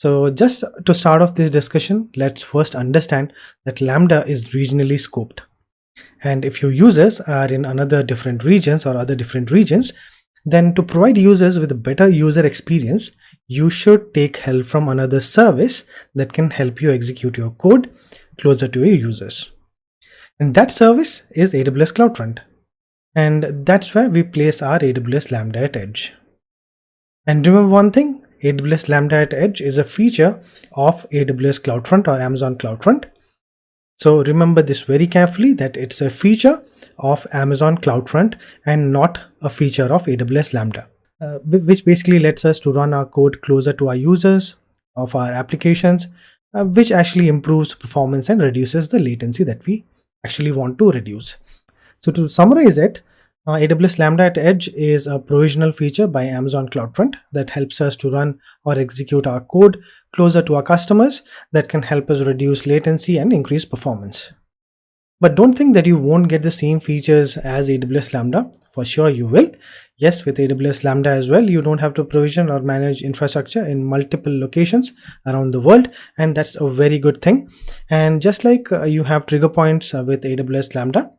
So just to start off this discussion, let's first understand that Lambda is regionally scoped. And if your users are in another different regions or other different regions, then to provide users with a better user experience, you should take help from another service that can help you execute your code closer to your users. And that service is AWS CloudFront. And that's where we place our AWS Lambda at Edge. And remember one thing, AWS Lambda at Edge is a feature of AWS CloudFront or Amazon CloudFront. So remember this very carefully, that it's a feature of Amazon CloudFront and not a feature of AWS Lambda, which basically lets us to run our code closer to our users of our applications, which actually improves performance and reduces the latency that we actually want to reduce. So to summarize it, AWS Lambda at Edge is a provisional feature by Amazon CloudFront that helps us to run or execute our code closer to our customers, that can help us reduce latency and increase performance. But don't think that you won't get the same features as AWS Lambda. For sure you will. Yes, with AWS Lambda as well, you don't have to provision or manage infrastructure in multiple locations around the world, and that's a very good thing. And just like you have trigger points with AWS Lambda,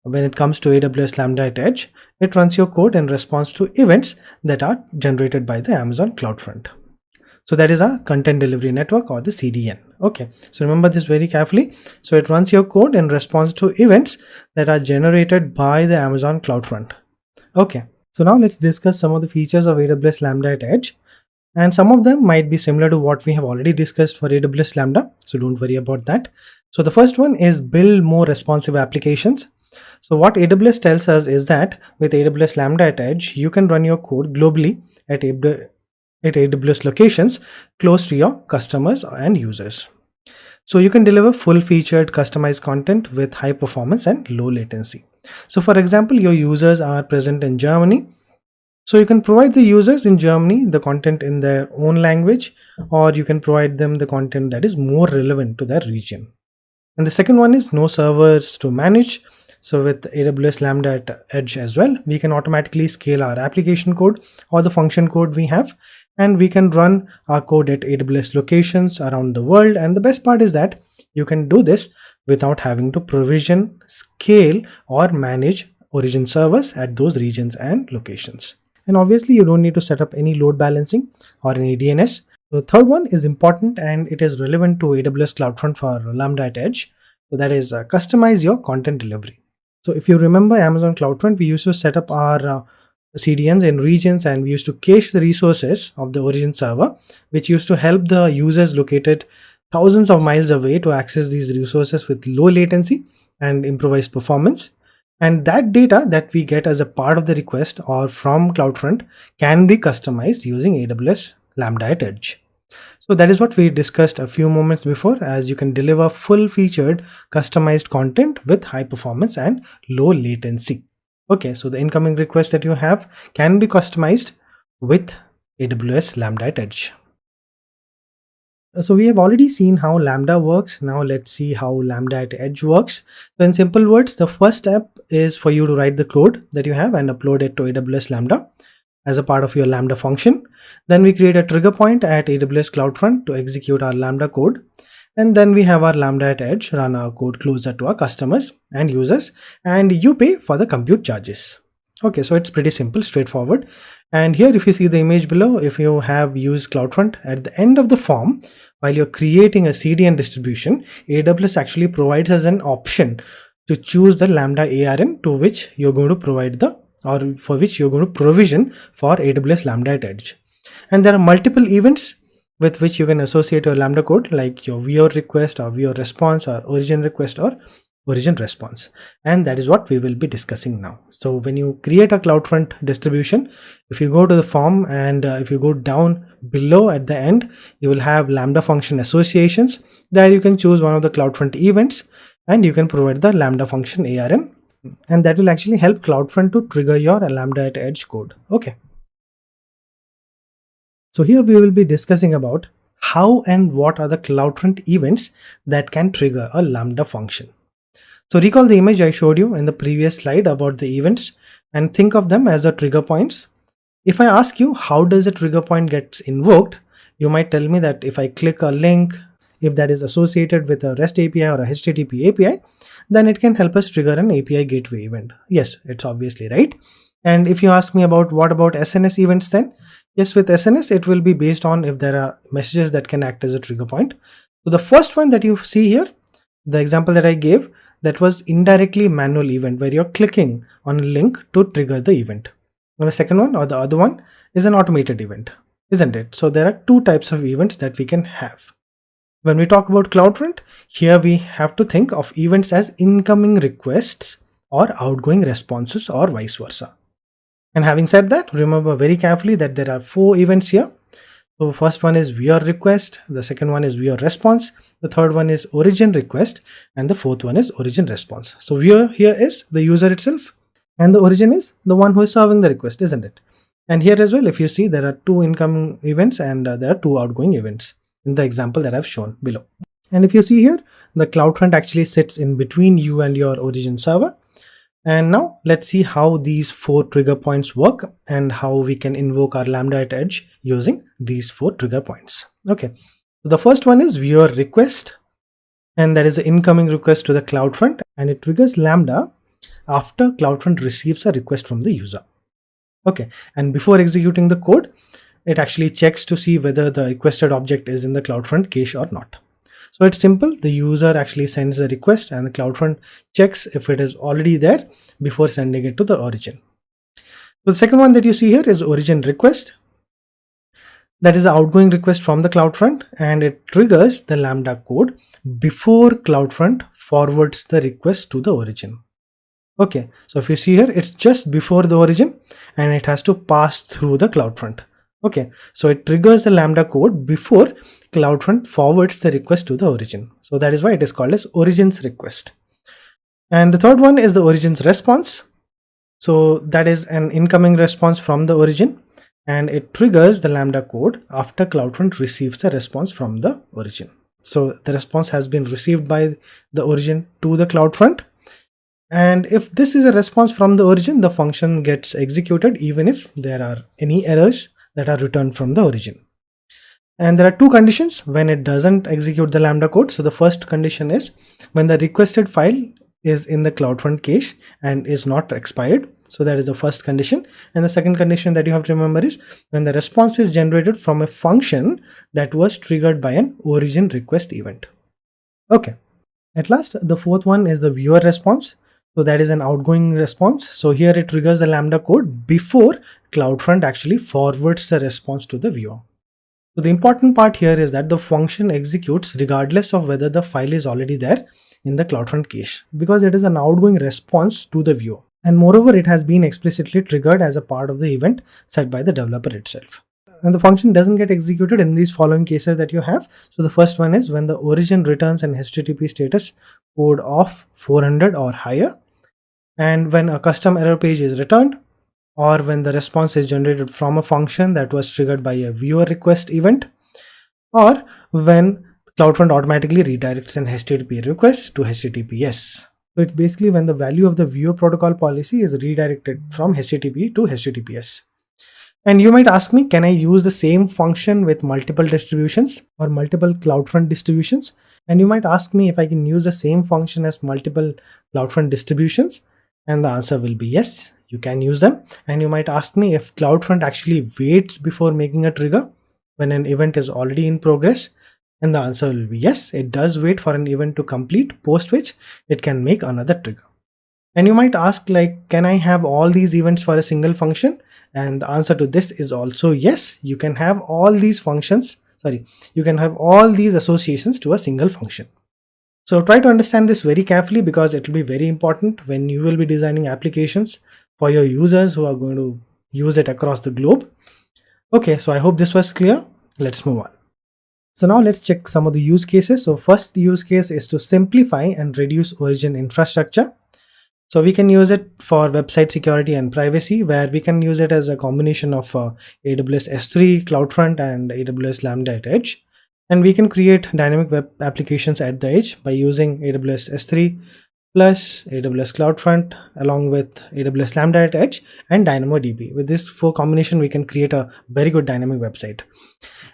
when it comes to AWS Lambda at Edge, it runs your code in response to events that are generated by the Amazon CloudFront. So that is our content delivery network, or the CDN. Okay, so remember this very carefully. So it runs your code in response to events that are generated by the Amazon CloudFront. Okay, so now let's discuss some of the features of AWS Lambda at Edge. And some of them might be similar to what we have already discussed for AWS Lambda, so don't worry about that. So the first one is build more responsive applications. So what AWS tells us is that with AWS Lambda at Edge, you can run your code globally at AWS locations close to your customers and users. So you can deliver full-featured customized content with high performance and low latency. So for example, your users are present in Germany. So you can provide the users in Germany the content in their own language, or you can provide them the content that is more relevant to their region. And the second one is no servers to manage. So with AWS Lambda at Edge as well, we can automatically scale our application code or the function code we have, and we can run our code at AWS locations around the world. And the best part is that you can do this without having to provision, scale, or manage origin servers at those regions and locations. And obviously you don't need to set up any load balancing or any DNS. The third one is important, and it is relevant to AWS CloudFront for Lambda at Edge. So that is customize your content delivery. So if you remember Amazon CloudFront, we used to set up our CDNs in regions, and we used to cache the resources of the origin server, which used to help the users located thousands of miles away to access these resources with low latency and improvised performance. And that data that we get as a part of the request or from CloudFront can be customized using AWS Lambda at Edge. So that is what we discussed a few moments before, as you can deliver full-featured customized content with high performance and low latency. Okay, so the incoming request that you have can be customized with AWS Lambda at Edge. So we have already seen how Lambda works. Now let's see how Lambda at Edge works. So in simple words, the first step is for you to write the code that you have and upload it to AWS Lambda as a part of your Lambda function. Then we create a trigger point at AWS CloudFront to execute our Lambda code. And then we have our Lambda at Edge run our code closer to our customers and users, and you pay for the compute charges. Okay, so it's pretty simple, straightforward. And here, if you see the image below, if you have used CloudFront at the end of the form, while you're creating a CDN distribution, AWS actually provides us an option to choose the Lambda ARN to which you're going to provide or for which you're going to provision for AWS Lambda at Edge. And there are multiple events with which you can associate your Lambda code, like your viewer request or viewer response or origin request or origin response. And that is what we will be discussing now. So when you create a CloudFront distribution, if you go to the form and if you go down below at the end, you will have Lambda function associations. There you can choose one of the CloudFront events and you can provide the Lambda function ARN, and that will actually help CloudFront to trigger your Lambda at Edge code. Okay. So here we will be discussing about how and what are the CloudFront events that can trigger a Lambda function. So recall the image I showed you in the previous slide about the events and think of them as the trigger points. If I ask you how does a trigger point gets invoked, you might tell me that if I click a link, if that is associated with a REST API or a HTTP API, then it can help us trigger an API gateway event. Yes, it's obviously right. And if you ask me about what about SNS events, then yes, with SNS, it will be based on if there are messages that can act as a trigger point. So the first one that you see here, the example that I gave, that was indirectly manual event where you're clicking on a link to trigger the event. And the second one, or the other one, is an automated event, isn't it? So there are two types of events that we can have. When we talk about CloudFront, here we have to think of events as incoming requests or outgoing responses or vice versa. And having said that, remember very carefully that there are 4 events here. So first one is viewer request, the second one is viewer response, the third one is origin request, and the fourth one is origin response. So viewer here is the user itself, and the origin is the one who is serving the request, isn't it? And here as well, if you see, there are 2 incoming events and there are 2 outgoing events in the example that I've shown below. And if you see here, the CloudFront actually sits in between you and your origin server. And now let's see how these 4 trigger points work and how we can invoke our Lambda at edge using these 4 trigger points. Okay, so the first one is viewer request, and that is the incoming request to the CloudFront, and it triggers Lambda after CloudFront receives a request from the user. Okay, and before executing the code, it actually checks to see whether the requested object is in the CloudFront cache or not. So it's simple. The user actually sends the request and the CloudFront checks if it is already there before sending it to the origin. So the second one that you see here is origin request. That is the outgoing request from the CloudFront, and it triggers the Lambda code before CloudFront forwards the request to the origin. Okay, so if you see here, it's just before the origin and it has to pass through the CloudFront. Okay, so it triggers the Lambda code before CloudFront forwards the request to the origin. So that is why it is called as origins request. And the third one is the origins response. So that is an incoming response from the origin, and it triggers the Lambda code after CloudFront receives the response from the origin. So the response has been received by the origin to the CloudFront. And if this is a response from the origin, the function gets executed even if there are any errors that are returned from the origin. And there are 2 conditions when it doesn't execute the Lambda code. So the first condition is when the requested file is in the CloudFront cache and is not expired. So that is the first condition. And the second condition that you have to remember is when the response is generated from a function that was triggered by an origin request event. Okay. At last, the fourth one is the viewer response. So that is an outgoing response. So here it triggers the Lambda code before CloudFront actually forwards the response to the viewer. So the important part here is that the function executes regardless of whether the file is already there in the CloudFront cache, because it is an outgoing response to the viewer. And moreover, it has been explicitly triggered as a part of the event set by the developer itself. And the function doesn't get executed in these following cases that you have. So the first one is when the origin returns an HTTP status code of 400 or higher, and when a custom error page is returned, or when the response is generated from a function that was triggered by a viewer request event, or when CloudFront automatically redirects an HTTP request to HTTPS. So it's basically when the value of the viewer protocol policy is redirected from HTTP to HTTPS. And you might ask me, can I use the same function with multiple distributions or multiple CloudFront distributions? And you might ask me if I can use the same function as multiple CloudFront distributions. And the answer will be yes, you can use them. And you might ask me if CloudFront actually waits before making a trigger when an event is already in progress. And the answer will be yes, it does wait for an event to complete, post which it can make another trigger. And you might ask, like, can I have all these events for a single function? And the answer to this is also yes, you can have all these you can have all these associations to a single function. So try to understand this very carefully, because it will be very important when you will be designing applications for your users who are going to use it across the globe. Okay, so I hope this was clear. Let's move on. So now let's check some of the use cases. So first use case is to simplify and reduce origin infrastructure. So we can use it for website security and privacy, where we can use it as a combination of AWS S3, CloudFront, and AWS Lambda at edge. And we can create dynamic web applications at the edge by using AWS S3, plus AWS CloudFront along with AWS Lambda at Edge and DynamoDB. With this 4 combination, we can create a very good dynamic website.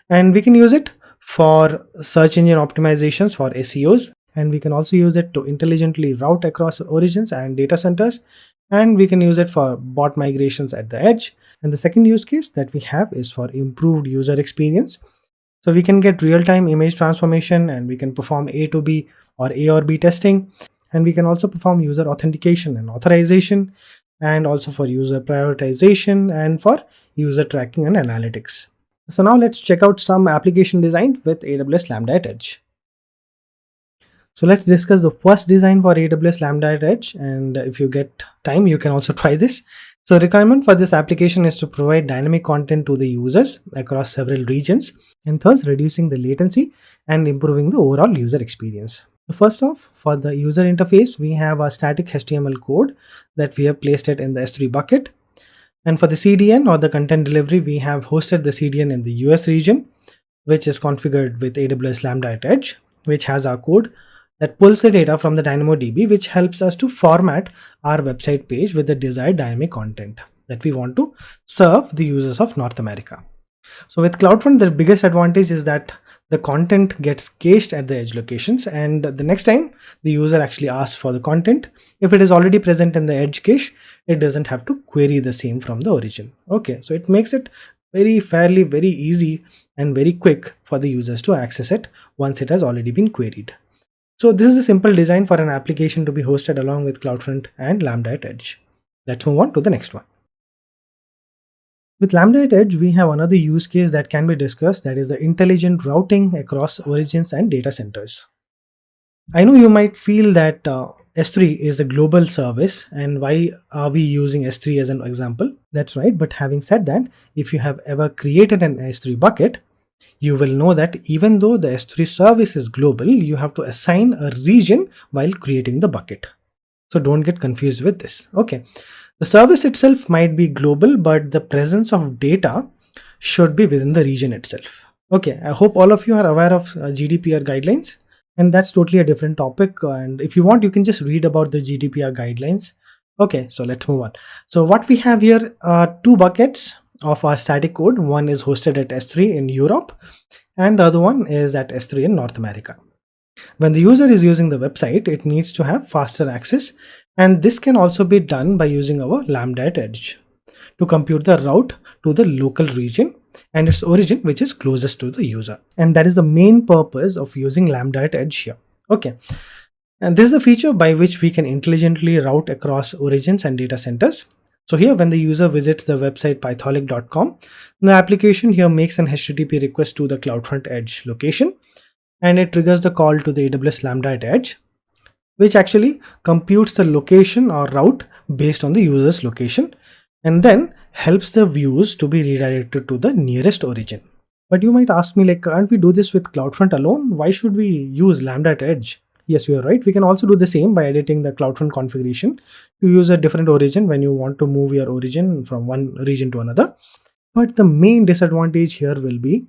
And we can use it for search engine optimizations for SEOs, and we can also use it to intelligently route across origins and data centers, and we can use it for bot migrations at the edge. And the second use case that we have is for improved user experience. So we can get real-time image transformation, and we can perform A to B or A or B testing, and we can also perform user authentication and authorization, and also for user prioritization and for user tracking and analytics. So now let's check out some application design with AWS Lambda at Edge. So let's discuss the first design for AWS Lambda at Edge, and if you get time, you can also try this. So requirement for this application is to provide dynamic content to the users across several regions, and thus reducing the latency and improving the overall user experience. So first off, for the user interface, we have a static HTML code that we have placed it in the S3 bucket. And for the CDN or the content delivery, we have hosted the CDN in the US region, which is configured with AWS Lambda at Edge, which has our code that pulls the data from the DynamoDB, which helps us to format our website page with the desired dynamic content that we want to serve the users of North America. So with CloudFront, the biggest advantage is that the content gets cached at the edge locations, and the next time the user actually asks for the content, if it is already present in the edge cache, it doesn't have to query the same from the origin. Okay, so it makes it very easy and very quick for the users to access it once it has already been queried. So this is a simple design for an application to be hosted along with CloudFront and Lambda at Edge. Let's move on to the next one. With Lambda at Edge, we have another use case that can be discussed, that is the intelligent routing across origins and data centers. I know you might feel that S3 is a global service, and why are we using S3 as an example? That's right, but having said that, if you have ever created an S3 bucket, you will know that even though the S3 service is global, you have to assign a region while creating the bucket. So don't get confused with this. Okay, the service itself might be global, but the presence of data should be within the region itself. Okay, I hope all of you are aware of GDPR guidelines, and that's totally a different topic. And if you want, you can just read about the GDPR guidelines. Okay, so let's move on. So what we have here are 2 buckets of our static code. One is hosted at S3 in Europe, and the other one is at S3 in North America. When the user is using the website, it needs to have faster access, and this can also be done by using our Lambda at Edge to compute the route to the local region and its origin, which is closest to the user. And that is the main purpose of using Lambda at Edge here. Okay, and this is the feature by which we can intelligently route across origins and data centers. So here, when the user visits the website pythaholic.com, the application here makes an HTTP request to the CloudFront Edge location, and it triggers the call to the AWS Lambda at Edge, which actually computes the location or route based on the user's location, and then helps the views to be redirected to the nearest origin. But you might ask me, like, can't we do this with CloudFront alone? Why should we use Lambda at Edge? Yes, you are right. We can also do the same by editing the CloudFront configuration to use a different origin when you want to move your origin from one region to another. But the main disadvantage here will be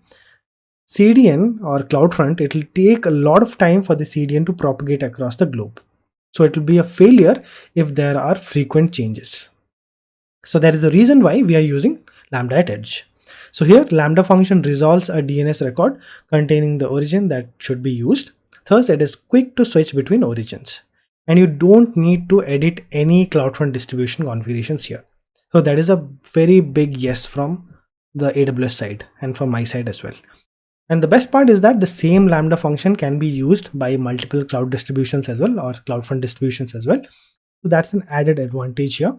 CDN or CloudFront. It will take a lot of time for the CDN to propagate across the globe. So it will be a failure if there are frequent changes. So that is the reason why we are using Lambda at Edge. So here, Lambda function resolves a DNS record containing the origin that should be used. Thus, it is quick to switch between origins, and you don't need to edit any CloudFront distribution configurations here. So that is a very big yes from the AWS side and from my side as well. And the best part is that the same Lambda function can be used by multiple cloud distributions as well, or CloudFront distributions as well. So that's an added advantage here.